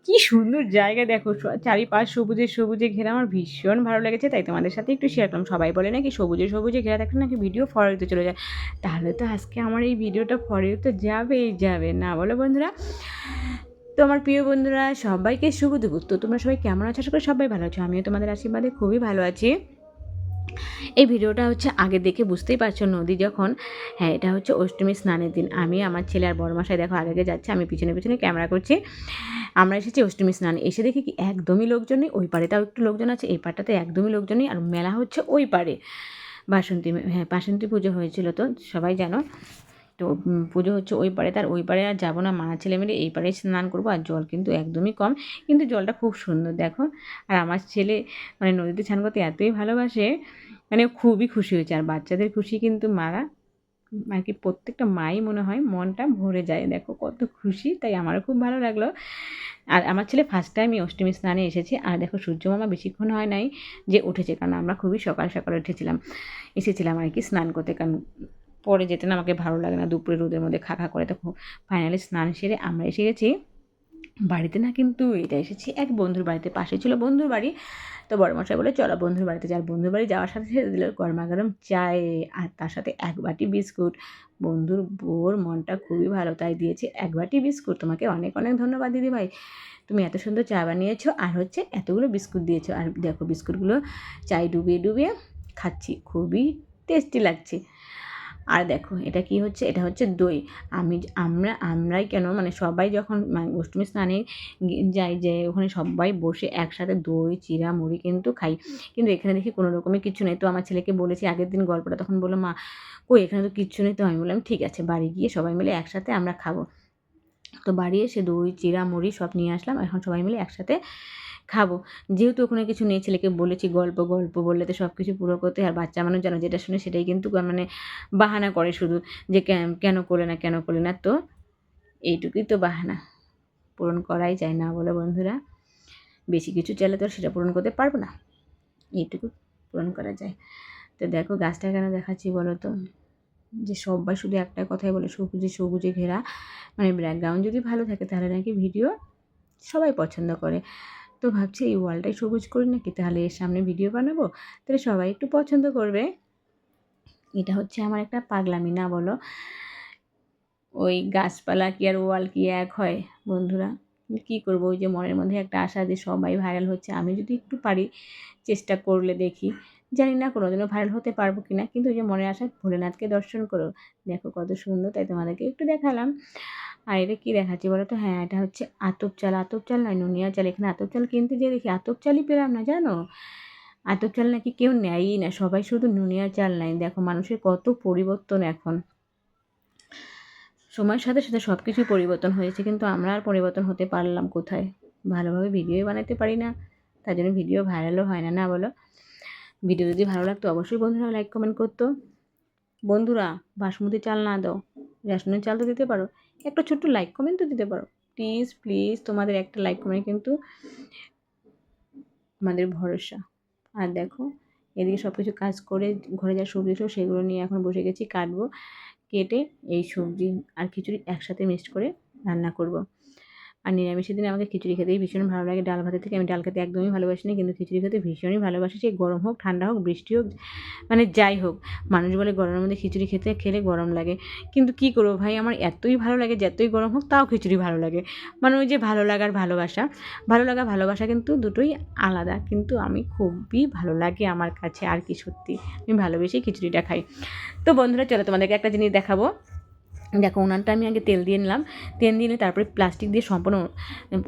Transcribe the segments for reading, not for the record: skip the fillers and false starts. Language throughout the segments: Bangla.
কি সুন্দর জায়গা দেখো, চারিপাশ সবুজে সবুজে ঘেরা, আমার ভীষণ ভালো লেগেছে, তাই তোমাদের সাথে একটু শেয়ার করলাম। সবাই বলে নাকি সবুজে সবুজে ঘেরা থাকলে নাকি ভিডিও ফর ইউতে চলে যায়, তাহলে তো আজকে আমার এই ভিডিওটা ফর ইউতে যাবেই যাবে, না বলো বন্ধুরা? তো আমার প্রিয় বন্ধুরা, সবাইকে শুভ দুপুর। তো তোমরা সবাই কেমন আছো? আশা করি সবাই ভালো আছো, আমিও তোমাদের আশীর্বাদে খুবই ভালো আছি। এই ভিডিওটা হচ্ছে আগে দেখে বুঝতেই পারছো, নদী যখন, হ্যাঁ এটা হচ্ছে অষ্টমী স্নানের দিন। আমি, আমার ছেলে আর বড়মশাই দেখো আগে যাচ্ছে, আমি পিছনে পিছনে ক্যামেরা করছি। আমরা এসেছি অষ্টমী স্নান, এসে দেখি কি একদমই লোকজন নেই। ওই পাড়েটাও একটু লোকজন আছে, এই পাড়টাতে একদমই লোকজন নেই। আর মেলা হচ্ছে ওই পাড়ে, বাসন্তী পুজো হয়েছিল তো সবাই জানো। তো পুজো হচ্ছে ওই পাড়ে, তার ওই পাড়ে আর যাবো না, মা ছেলে মিলে এই পাড়ে স্নান করবো। আর জল কিন্তু একদমই কম, কিন্তু জলটা খুব সুন্দর দেখো। আর আমার ছেলে মানে নদীতে স্নান করতে এতই ভালোবাসে, মানে খুবই খুশি হয়েছে। আর বাচ্চাদের খুশি কিন্তু মারা, আর কি প্রত্যেকটা মাই মনে হয় মনটা ভরে যায়, দেখো কত খুশি, তাই আমারও খুব ভালো লাগলো। আর আমার ছেলে ফার্স্ট টাইম এই অষ্টমী স্নানে এসেছে। আর দেখো সূর্য মামা বেশিক্ষণ হয় নাই যে উঠেছে, কারণ আমরা খুবই সকাল সকাল এসেছিলাম আর কি স্নান করতে, কারণ পরে যেতে না আমাকে ভালো লাগে না দুপুরে রোদের মধ্যে খা করে। তো ফাইনালি স্নান সেরে আমরা এসে গেছি বাড়িতে, না কিন্তু এটা এসেছি এক বন্ধুর বাড়িতে, পাশে ছিল বন্ধুর বাড়ি। তো বড়মশাই বলে চলো বন্ধুর বাড়িতে যাই। বন্ধুর বাড়ি যাওয়ার সাথে সাথে দিল গরমা গরম চায় আর তার সাথে এক বাটি বিস্কুট। বন্ধুর বউর মনটা খুবই ভালো, তাই দিয়েছে এক বাটি বিস্কুট। তোমাকে অনেক অনেক ধন্যবাদ দিদি ভাই, তুমি এত সুন্দর চা বানিয়েছো আর হচ্ছে এতগুলো বিস্কুট দিয়েছো। আর দেখো বিস্কুটগুলো চায় ডুবিয়ে ডুবিয়ে খাচ্ছি, খুবই টেস্টি লাগছে। আর দেখো এটা কি হচ্ছে, এটা হচ্ছে দই। আমরাই কেন মানে সবাই যখন অষ্টমী স্নানে যাই, যে ওখানে সবাই বসে একসাথে দই চিড়া মুড়ি কিন্তু খাই, কিন্তু এখানে দেখি কোনো রকমের কিছু নেই। তো আমার ছেলেকে বলেছি আগের দিন গল্পটা, তখন বললো মা কই এখানে তো কিচ্ছু নেই। তো আমি বললাম ঠিক আছে, বাড়ি গিয়ে সবাই মিলে একসাথে আমরা খাবো। তো বাড়ি এসে দই চিড়া মুড়ি সব নিয়ে আসলাম, এখন সবাই মিলে একসাথে খাবো। যেহেতু ওখানে কিছু নেই, ছেলেকে বলেছি গল্প বললে তো সব কিছু পুরো করতে, আর বাচ্চা মানুষ যেন যেটা শুনে সেটাই কিন্তু মানে বাহানা করে শুধু, যে কেন করলে না। তো এইটুকুই তো বাহানা, পূরণ করাই যায়, না বলো বন্ধুরা? বেশি কিছু চাইলে তো সেটা পূরণ করতে পারবো না, এইটুকু পূরণ করা যায়। তো দেখো গাছটা কেন দেখাচ্ছি বলো তো, যে সবাই শুধু একটা কথাই বলে সবুজে সবুজে ঘেরা, মানে ব্যাকগ্রাউন্ড যদি ভালো থাকে তাহলে নাকি ভিডিও সবাই পছন্দ করে। তো ভাবছি এই ওয়ালটাই সবুজ করি নাকি, তাহলে এর সামনে ভিডিও বানাবো, তাহলে সবাই একটু পছন্দ করবে। এটা হচ্ছে আমার একটা পাগলামি, না বলো? ওই গাছপালা কি আর ওয়াল কি এক হয় বন্ধুরা? কী করবো, ওই যে মনের মধ্যে একটা আশা যে সবাই ভাইরাল হচ্ছে, আমি যদি একটু পারি চেষ্টা করলে দেখি, জানি না কোনোদিনও ভাইরাল হতে পারবো কি না, কিন্তু ওই যে মনের আশা ভোলেনাথকে দর্শন করো। দেখো কত সুন্দর, তাই তোমাদেরকে একটু দেখালাম। আর এটা কী দেখাচ্ছি বলো তো? হ্যাঁ এটা হচ্ছে আতপ চাল নয়, নুনিয়া চাল। এখানে আতপ চাল কিনতে যেয়ে দেখি আতপ চালই পেলাম না, জানো? আতপ চাল নাকি কেউ নেয়ই না, সবাই শুধু নুনিয়া চাল নেয়। দেখো মানুষের কত পরিবর্তন এখন, সময়ের সাথে সাথে সব কিছুই পরিবর্তন হয়েছে, কিন্তু আমরা আর পরিবর্তন হতে পারলাম কোথায়? ভালোভাবে ভিডিওই বানাতে পারি না, তার জন্য ভিডিও ভাইরালও হয় না, না বলো? ভিডিও যদি ভালো লাগতো অবশ্যই বন্ধুরা লাইক কমেন্ট করতো। বন্ধুরা বাসমতি চাল না দাও, রেশনের চাল তো দিতে পারো, একটা ছোট্ট লাইক কমেন্ট তো দিতে পারো, প্লিজ প্লিজ। তোমাদের একটা লাইক কমেন্ট কিন্তু আমাদের ভরসা। আর দেখো এদিকে সব কিছু কাজ করে ঘরে যা সবজি ছিল সেগুলো নিয়ে এখন বসে গেছি কাটবো, কেটে এই সবজি আর খিচুড়ি একসাথে মিক্সড করে রান্না করব। আর নিরামিষের দিনে আমাকে খিচুড়ি খেতেই ভীষণ ভালো লাগে, ডাল ভাতের থেকে। আমি ডাল খেতে একদমই ভালোবাসি না, কিন্তু খিচুড়ি খেতে ভীষণই ভালোবাসি, সে গরম হোক ঠান্ডা হোক বৃষ্টি হোক, মানে যাই হোক। মানুষ বলে গরমের মধ্যে খিচুড়ি খেলে গরম লাগে, কিন্তু কী করবো ভাই, আমার এতই ভালো লাগে, যতই গরম হোক তাও খিচুড়ি ভালো লাগে। মানে ওই যে ভালো লাগার ভালোবাসা কিন্তু দুটোই আলাদা, কিন্তু আমি খুবই ভালো লাগে আমার কাছে, আর কি সত্যি আমি ভালোবেসেই খিচুড়িটা খাই। তো বন্ধুরা চলো তোমাদেরকে একটা জিনিস দেখাবো। দেখো উনানটা আমি আগে তেল দিয়ে নিলাম, তেল দিয়ে নিয়ে তারপরে প্লাস্টিক দিয়ে সম্পূর্ণ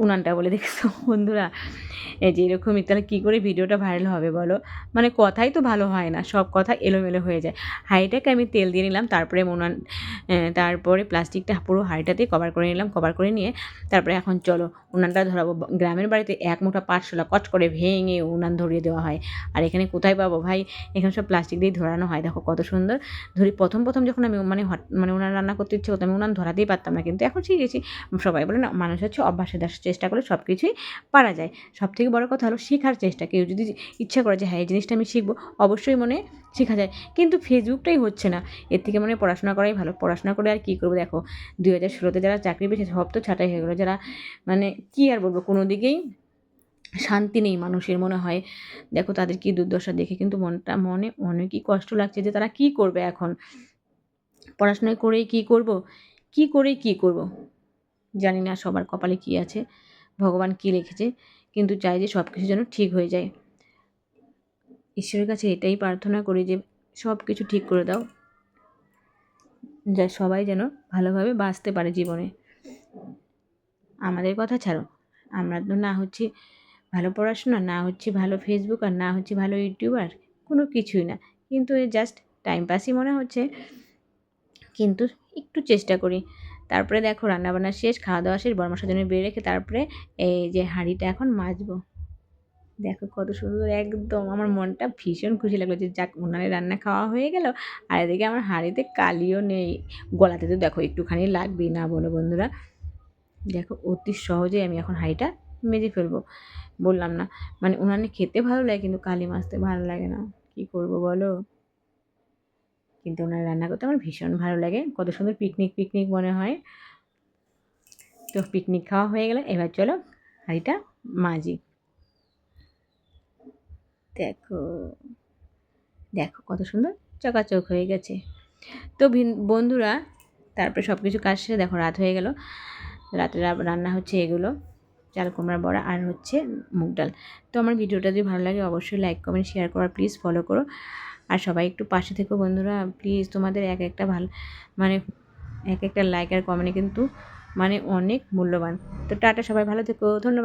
উনানটা, বলে দেখছো বন্ধুরা এই যে এরকমই, তাহলে কী করে ভিডিওটা ভাইরাল হবে বলো? মানে কথাই তো ভালো হয় না, সব কথা এলোমেলো হয়ে যায়। হাঁড়িটাকে আমি তেল দিয়ে নিলাম, তারপরে তারপরে প্লাস্টিকটা পুরো হাঁড়িটাতেই কভার করে নিলাম, কভার করে নিয়ে তারপরে এখন চলো উনানটা ধরাবো। গ্রামের বাড়িতে এক মুঠা পাটশোলা কচ করে ভেঙে উনান ধরিয়ে দেওয়া হয়, আর এখানে কোথায় পাবো ভাই, এখানে সব প্লাস্টিক দিয়ে ধরানো হয়। দেখো কত সুন্দর ধরি। প্রথম যখন আমি মানে উনান রান্না করতে ইচ্ছে হতো, আমি উনান ধরাতেই পারতাম না, কিন্তু এখন শিখেছি। সবাই বলে না, মানুষ হচ্ছে অভ্যাসের দাস, চেষ্টা করলে সব কিছুই পারা যায়। সবথেকে বড় কথা হলো শেখার চেষ্টা। কেউ যদি ইচ্ছা করে যে হ্যাঁ এই জিনিসটা আমি শিখবো, অবশ্যই মনে শেখা যায়, কিন্তু ফেসবুকটাই হচ্ছে না। এর থেকে মনে হয় পড়াশোনা করাই ভালো। পড়াশোনা করে আর কী করবো? দেখো 2016-তে যারা চাকরি পেয়েছে সব তো ছাঁটাই হয়ে গেলো। যারা মানে কী আর বলবো, কোনো দিকেই শান্তি নেই মানুষের মনে হয়। দেখো তাদের কী দুর্দশা দেখে কিন্তু মনে অনেকই কষ্ট লাগছে যে তারা কী করবে এখন? পড়াশোনা করেই কী করব? কী করেই কী করব? জানি না সবার কপালে কী আছে, ভগবান কী লিখেছে, কিন্তু চাই যে সব কিছু যেন ঠিক হয়ে যায়। ঈশ্বরের কাছে এটাই প্রার্থনা করি যে সব কিছু ঠিক করে দাও, যা সবাই যেন ভালোভাবে বাঁচতে পারে জীবনে। আমাদের কথা ছাড়ো, আমরা তো না হচ্ছি ভালো পড়াশোনা, না হচ্ছে ভালো ফেসবুক, আর না হচ্ছে ভালো ইউটিউবার, কোনো কিছুই না। কিন্তু এই জাস্ট টাইম পাসই মনে হচ্ছে, কিন্তু একটু চেষ্টা করি। তারপরে দেখো রান্নাবান্না শেষ, খাওয়া দাওয়া শেষ, বড় মশার জন্য বেড়ে রেখে তারপরে এই যে হাঁড়িটা এখন মাজবো। দেখো কত সুন্দর, একদম আমার মনটা ভীষণ খুশি লাগলো যে যাক উনানের রান্না খাওয়া হয়ে গেল, আর এদিকে আমার হাঁড়িতে কালিও নেই। গলাতে তো দেখো একটুখানি লাগবেই, না বলো বন্ধুরা? দেখো অতি সহজেই আমি এখন হাঁড়িটা মেজে ফেলবো। বললাম না, মানে উনানে খেতে ভালো লাগে কিন্তু কালি মাজতে ভালো লাগে না। কী করবো বলো? কিন্তু ওনার রান্না করতে আমার ভীষণ ভালো লাগে। কত সুন্দর পিকনিক পিকনিক মনে হয়। তো পিকনিক খাওয়া হয়ে গেলে এবার চলো হাঁড়িটা মাজি। দেখো দেখো কত সুন্দর চকাচক হয়ে গেছে। তো বন্ধুরা তারপরে সব কিছু কাজ শেষে দেখো রাত হয়ে গেল। রাতে রান্না হচ্ছে এগুলো, চাল কুমড়ার বড়া আর হচ্ছে মুগ ডাল। তো আমার ভিডিওটা যদি ভালো লাগে অবশ্যই লাইক কমেন্ট শেয়ার করো, প্লিজ ফলো করো। আর সবাই একটু পাশে থেকো বন্ধুরা, প্লিজ। তোমাদের এক একটা মানে এক একটা লাইক আর কমেন্টে কিন্তু মানে অনেক মূল্যবান। তো টাটা, সবাই ভালো থেকো, ধন্যবাদ।